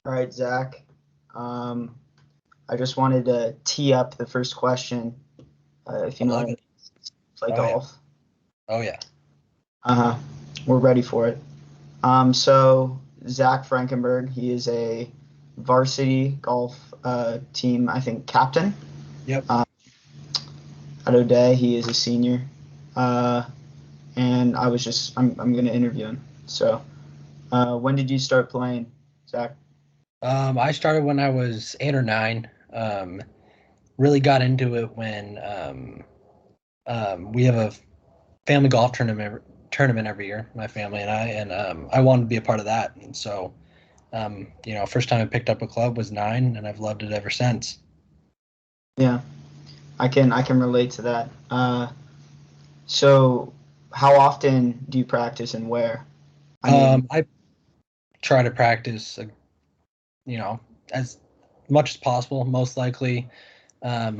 All right, Zach. I just wanted to tee up the first question. If you know how to play golf. Yeah. Oh yeah. We're ready for it. So Zach Frankenberg, he is a varsity golf team, I think, captain. Yep. At O'Day, he is a senior. And I'm going to interview him. So, when did you start playing, Zach? I started when I was 8 or 9. Really got into it when we have a family golf tournament every year, my family and I wanted to be a part of that. And so, first time I picked up a club was 9, and I've loved it ever since. Yeah, I can relate to that. So how often do you practice and where? I try to practice, as much as possible, most likely 4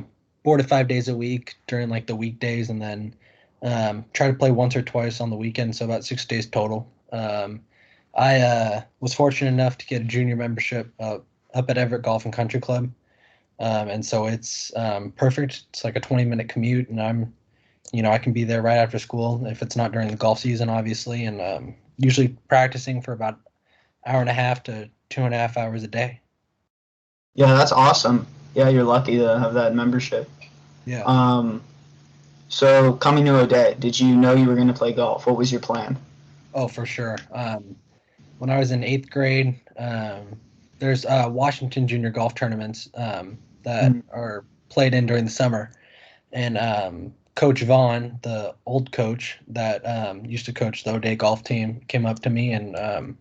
to 5 days a week during like the weekdays, and then try to play once or twice on the weekend, so about 6 days total. I was fortunate enough to get a junior membership up at Everett Golf and Country Club, and so it's perfect. It's like a 20-minute commute, and I can be there right after school if it's not during the golf season, obviously, and usually practicing for about hour and a half to 2.5 hours a day. Yeah, that's awesome. Yeah, you're lucky to have that membership. Yeah. So coming to O'Day, did you know you were going to play golf? What was your plan? Oh, for sure. When I was in 8th grade, there's Washington junior golf tournaments that are played in during the summer, and Coach Vaughn, the old coach that used to coach the O'Day golf team, came up to me and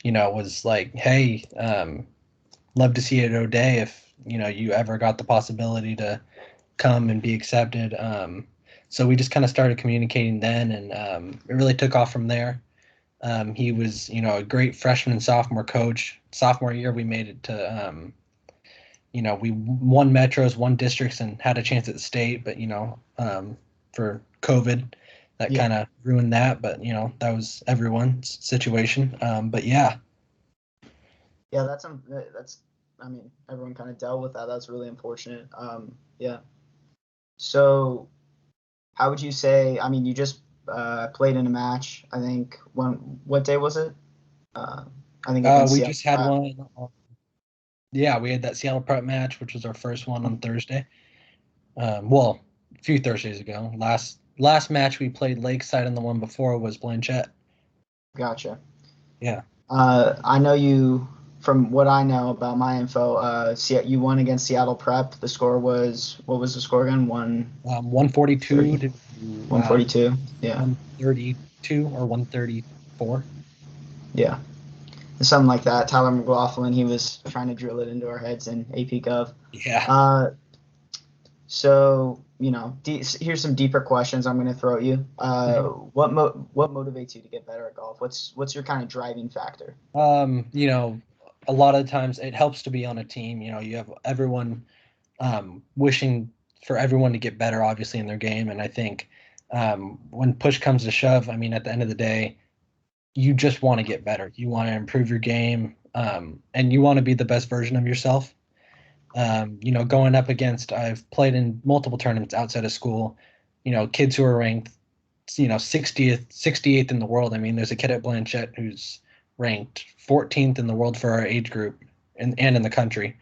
was like, "Hey, love to see you at O'Day if you ever got the possibility to come and be accepted." So we just kind of started communicating then, and it really took off from there. He was, a great freshman and sophomore coach. Sophomore year, we made it to, we won metros, won districts, and had a chance at the state. But for COVID, that kind of ruined that. But that was everyone's situation. But yeah. Yeah, that's. I mean, everyone kind of dealt with that. That's really unfortunate. Yeah. So, how would you say? I mean, you just played in a match. I think what day was it? I think against we Seattle just had Prep. one. Yeah, we had that Seattle Prep match, which was our first one on Thursday. Well, a few Thursdays ago. Last match we played Lakeside, and the one before was Blanchette. Gotcha. Yeah. I know you. From what I know about my info, you won against Seattle Prep. The score was, what was the score again? 142 to 142. Yeah. 132 or 134. Yeah. Something like that. Tyler McLaughlin, he was trying to drill it into our heads in AP Gov. Yeah. So, here's some deeper questions I'm going to throw at you. What motivates you to get better at golf? What's your kind of driving factor? A lot of times it helps to be on a team. You have everyone wishing for everyone to get better, obviously, in their game. And I think when push comes to shove, I mean, at the end of the day, you just want to get better. You want to improve your game, and you want to be the best version of yourself. Going up against, I've played in multiple tournaments outside of school, kids who are ranked, 60th, 68th in the world. I mean, there's a kid at Blanchette who's ranked 14th in the world for our age group and in the country.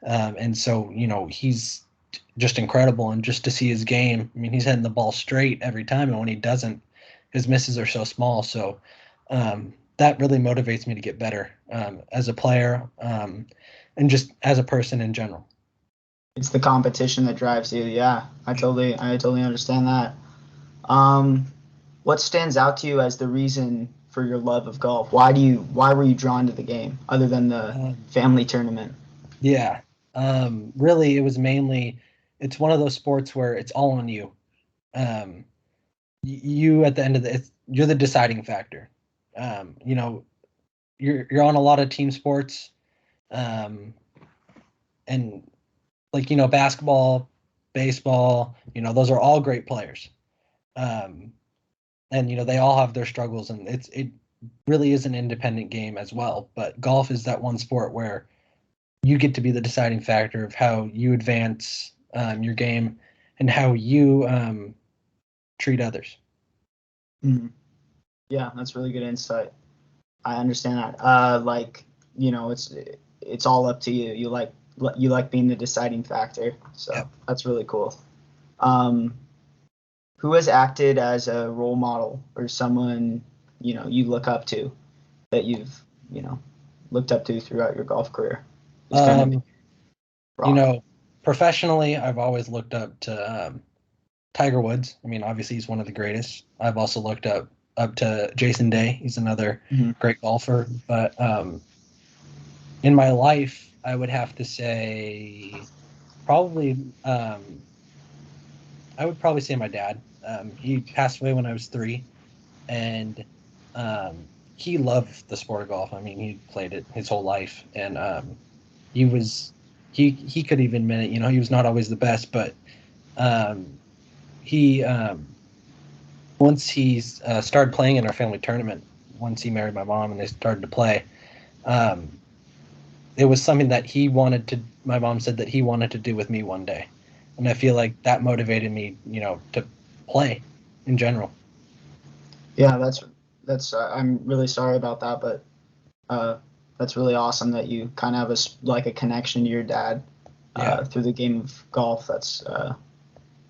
And so, he's just incredible. And just to see his game, I mean, he's hitting the ball straight every time. And when he doesn't, his misses are so small. So that really motivates me to get better as a player and just as a person in general. It's the competition that drives you. Yeah, I totally understand that. What stands out to you as the reason for your love of golf? Why were you drawn to the game other than the family tournament? Yeah. Really, it was mainly, it's one of those sports where it's all on you. You at the end of you're the deciding factor. You're on a lot of team sports, and like basketball, baseball. Those are all great players. and they all have their struggles, and it really is an independent game as well. But golf is that one sport where you get to be the deciding factor of how you advance your game and how you treat others. Mhm. Yeah, that's really good insight. I understand that. Like, it's all up to you. You like being the deciding factor. So Yep. that's really cool. Um, who has acted as a role model or someone you look up to that you've looked up to throughout your golf career? It's kind of Um, you broad. know, Professionally, I've always looked up to Tiger Woods. I mean, obviously he's one of the greatest. I've also looked up to Jason Day. He's another Hmm. great golfer. But in my life, I would have to say probably I would probably say my dad. He passed away when I was 3, and he loved the sport of golf. I mean, he played it his whole life, and he was he could even admit it. He was not always the best, but um, he once he started playing in our family tournament, once he married my mom and they started to play, um, it was something that he wanted to. My mom said that he wanted to do with me one day, and I feel like that motivated me, to play in general. Yeah, that's. I'm really sorry about that, but uh, that's really awesome that you kind of have like a connection to your dad Yeah. through the game of golf. That's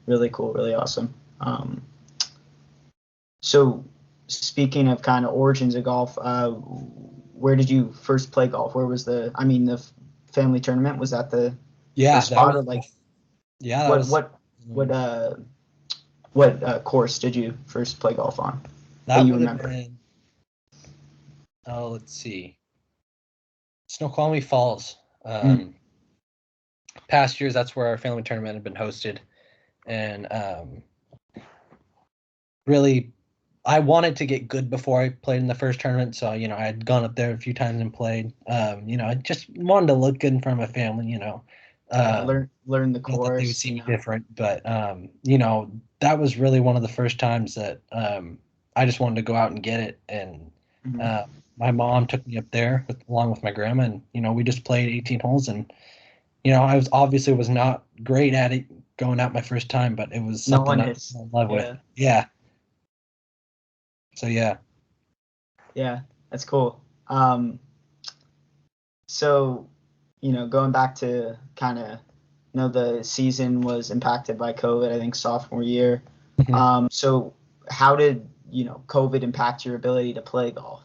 really cool, really awesome. So, speaking of kind of origins of golf, where did you first play golf? Where was the family tournament? Was that the Yeah, first that spot, was or like yeah, that what was what what uh what course did you first play golf on that that you would have remember? been let's see. Snoqualmie Falls. Mm. Past years that's where our family tournament had been hosted, and really I wanted to get good before I played in the first tournament, so I had gone up there a few times and played. I just wanted to look good in front of my family. Yeah, Um, learn the Not that they would course. see me different, but that was really one of the first times that I just wanted to go out and get it. And Mhm. uh, my mom took me up there along with my grandma, and we just played 18 holes. And I was not great at it going out my first time, but it was No something one I is. fell in love with. Yeah, Yeah. So yeah. yeah, that's cool. So, going back to kind of, the season was impacted by COVID, I think sophomore year. Mhm. So how did, COVID impact your ability to play golf?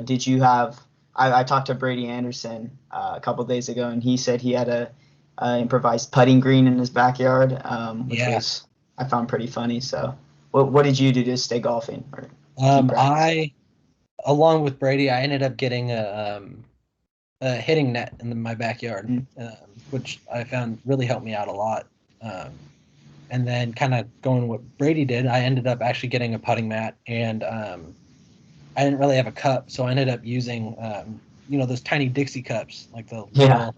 Did you have, I talked to Brady Anderson a couple days ago, and he said he had a improvised putting green in his backyard, which Yeah. was, I found pretty funny. So what did you do to stay golfing or keep practicing? I along with Brady, I ended up getting a hitting net in my backyard, Mm. which I found really helped me out a lot. Um, and then kind of going what Brady did, I ended up actually getting a putting mat, and I didn't really have a cup, so I ended up using those tiny Dixie cups, like the Yeah.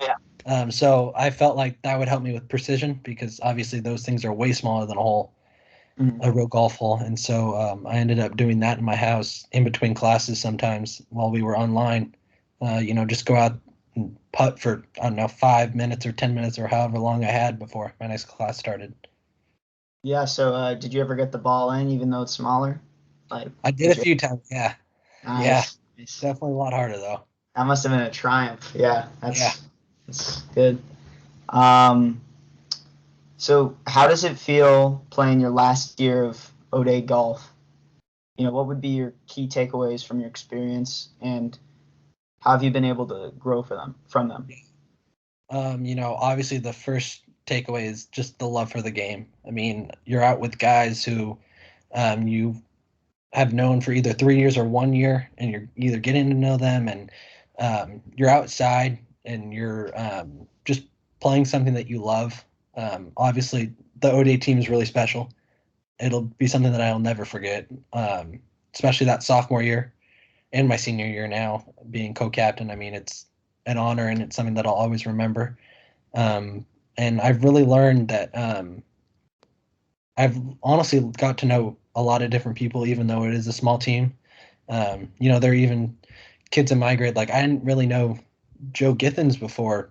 little. So I felt like that would help me with precision because obviously those things are way smaller than Mhm. a real golf hole, and so I ended up doing that in my house in between classes sometimes while we were online. Just go out and putt for I don't know 5 minutes or 10 minutes or however long I had before my next class started. Yeah, so did you ever get the ball in, even though it's smaller? Like, I did a did you? few times. Yeah, yeah, Nice, nice. definitely a lot harder though. That must have been a triumph. Yeah, Yeah. that's good. Um, so how does it feel playing your last year of O'Day golf? What would be your key takeaways from your experience, and how have you been able to grow from them? Obviously the first takeaway is just the love for the game. I mean, you're out with guys who you have known for either 3 years or 1 year, and you're either getting to know them, and you're outside and you're just playing something that you love. Obviously, the ODA team is really special. It'll be something that I'll never forget, especially that sophomore year and my senior year now being co-captain. I mean, it's an honor and it's something that I'll always remember. Um, and I've really learned that I've honestly got to know a lot of different people, even though it is a small team. There are even kids in my grade. Like I didn't really know Joe Githens before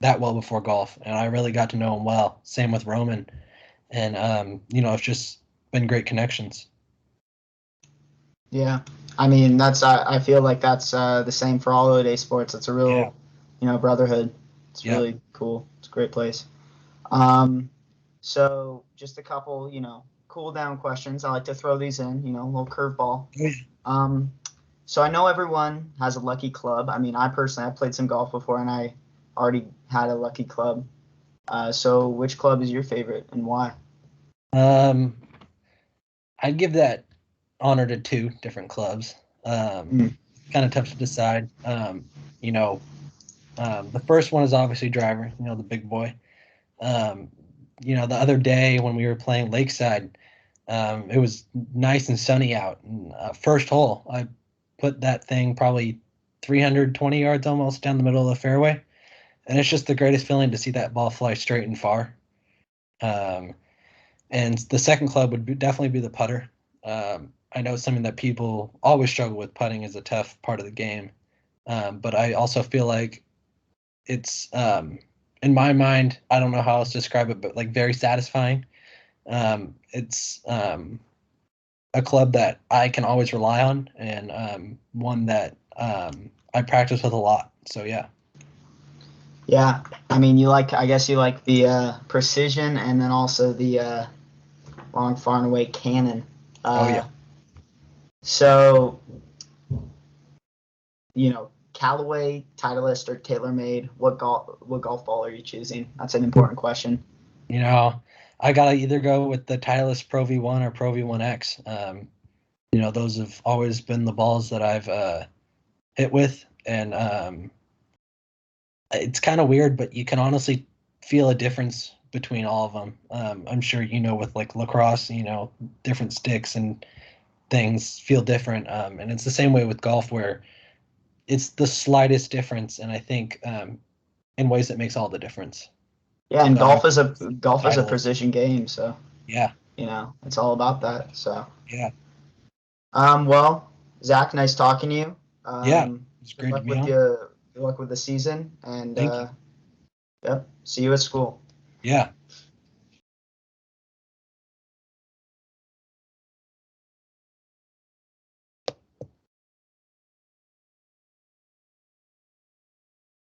golf, and I really got to know him well. Same with Roman, and it's just been great connections. Yeah, I mean that's I feel like that's the same for all O-Day sports. It's a Yeah, real brotherhood. It's yeah. really cool. It's a great place. Um, so just a couple cool down questions. I like to throw these in. A little curveball. Um, so I know everyone has a lucky club. I mean, I personally I played some golf before and I already had a lucky club. So which club is your favorite and why? Um, I'd give that honor to two different clubs. Mm. Kind of tough to decide. You know, the first one is obviously driver. The big boy. Um, the other day when we were playing Lakeside, it was nice and sunny out. And, first hole, I put that thing probably 320 yards almost down the middle of the fairway, and it's just the greatest feeling to see that ball fly straight and far. Um, and the second club would definitely be the putter. I know something that people always struggle with. Putting is a tough part of the game, but I also feel like it's in my mind. I don't know how else to describe it, but like very satisfying. It's a club that I can always rely on, and one that I practice with a lot. So yeah. Yeah, I mean I guess you like the precision and then also the long far and away cannon. Oh yeah. Uh, so Callaway, Titleist, or TaylorMade, what golf ball are you choosing? That's an important question. You know, I gotta either go with the Titleist Pro V1 or Pro V1X. Those have always been the balls that I've hit with, and it's kind of weird, but you can honestly feel a difference between all of them. I'm sure with like lacrosse, different sticks and things feel different, and it's the same way with golf where it's the slightest difference, and I think in ways that makes all the difference. Yeah, and So I golf is a Titleist. precision game, so Yeah, it's all about that. So, yeah, well, Zach, nice talking to you. yeah. It's Good great to luck be with on. the good luck with the season, and Thank you. yep, see you at school. Yeah.